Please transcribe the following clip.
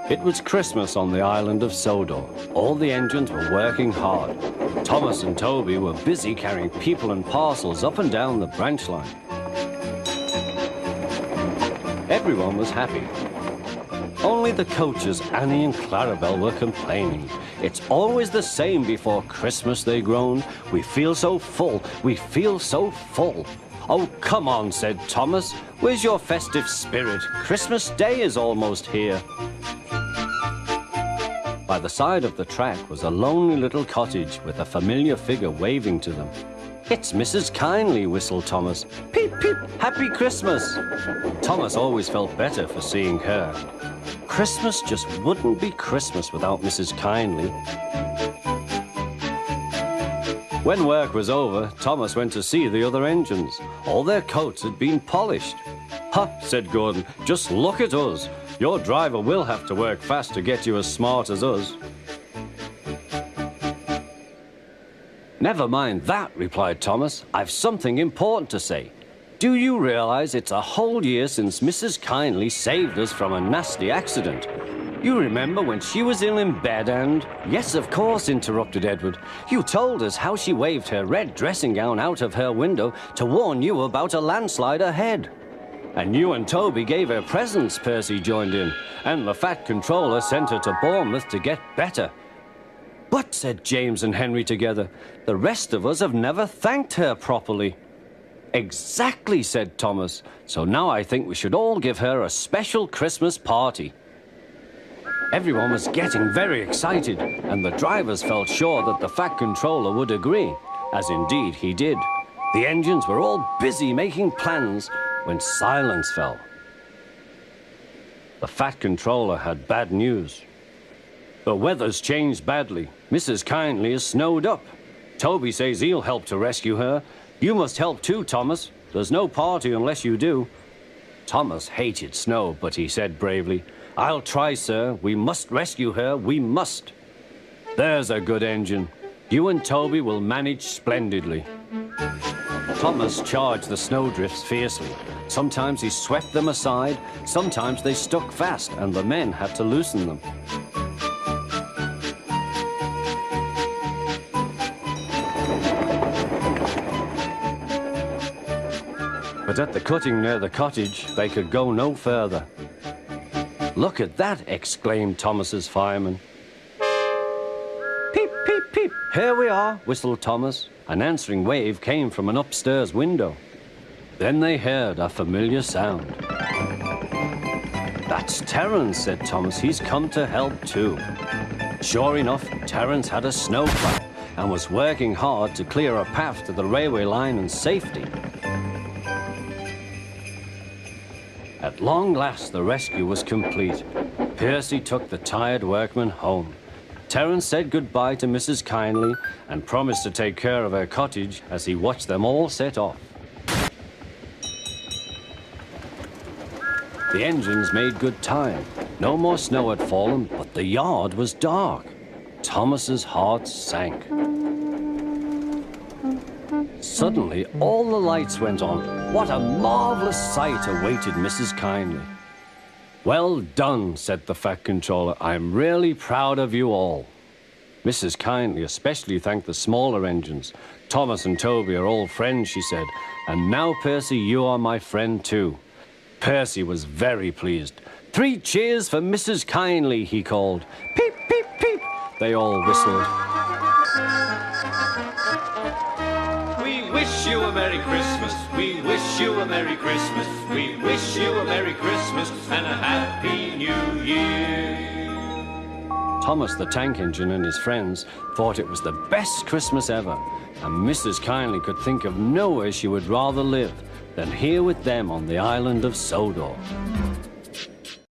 It was Christmas on the island of Sodor. All the engines were working hard. Thomas and Toby were busy carrying people and parcels up and down the branch line. Everyone was happy. Only the coaches, Annie and Clarabelle, were complaining. It's always the same before Christmas, they groaned. We feel so full, we feel so full. Oh, come on, said Thomas. Where's your festive spirit? Christmas Day is almost here. By the side of the track was a lonely little cottage with a familiar figure waving to them. It's Mrs. Kindly, whistled Thomas. Peep, peep, Happy Christmas! Thomas always felt better for seeing her. Christmas just wouldn't be Christmas without Mrs. Kindly. When work was over, Thomas went to see the other engines. All their coats had been polished. Ha, said Gordon, just look at us. Your driver will have to work fast to get you as smart as us. Never mind that, replied Thomas. I've something important to say. Do you realize it's a whole year since Mrs. Kindly saved us from a nasty accident? You remember when she was ill in bed and... Yes, of course, interrupted Edward. You told us how she waved her red dressing gown out of her window to warn you about a landslide ahead. And you and Toby gave her presents, Percy joined in. And the Fat Controller sent her to Bournemouth to get better. But, said James and Henry together, the rest of us have never thanked her properly. Exactly, said Thomas. So now I think we should all give her a special Christmas party. Everyone was getting very excited, and the drivers felt sure that the Fat Controller would agree, as indeed he did. The engines were all busy making plans when silence fell. The Fat Controller had bad news. The weather's changed badly. Mrs. Kindly is snowed up. Toby says he'll help to rescue her. You must help too, Thomas. There's no party unless you do. Thomas hated snow, but he said bravely, I'll try, sir. We must rescue her. We must. There's a good engine. You and Toby will manage splendidly. Thomas charged the snowdrifts fiercely. Sometimes he swept them aside, sometimes they stuck fast, and the men had to loosen them. But at the cutting near the cottage, they could go no further. Look at that, exclaimed Thomas's fireman. Peep, peep, peep, here we are, whistled Thomas. An answering wave came from an upstairs window. Then they heard a familiar sound. That's Terence, said Thomas. He's come to help too. Sure enough, Terence had a snowplow and was working hard to clear a path to the railway line in safety. At long last, the rescue was complete. Percy took the tired workmen home. Terence said goodbye to Mrs. Kindly and promised to take care of her cottage as he watched them all set off. The engines made good time. No more snow had fallen, but the yard was dark. Thomas's heart sank. Suddenly, all the lights went on. What a marvelous sight awaited Mrs. Kindly. Well done, said the Fat Controller. I'm really proud of you all. Mrs. Kindly especially thanked the smaller engines. Thomas and Toby are all friends, she said. And now, Percy, you are my friend too. Percy was very pleased. 3 cheers for Mrs. Kindly, he called. Peep, peep, peep. They all whistled. We wish you a Merry Christmas. We wish you a Merry Christmas. We wish you a Merry Christmas and a Happy New Year. Thomas the Tank Engine and his friends thought it was the best Christmas ever, and Mrs. Kindly could think of nowhere she would rather live than here with them on the island of Sodor.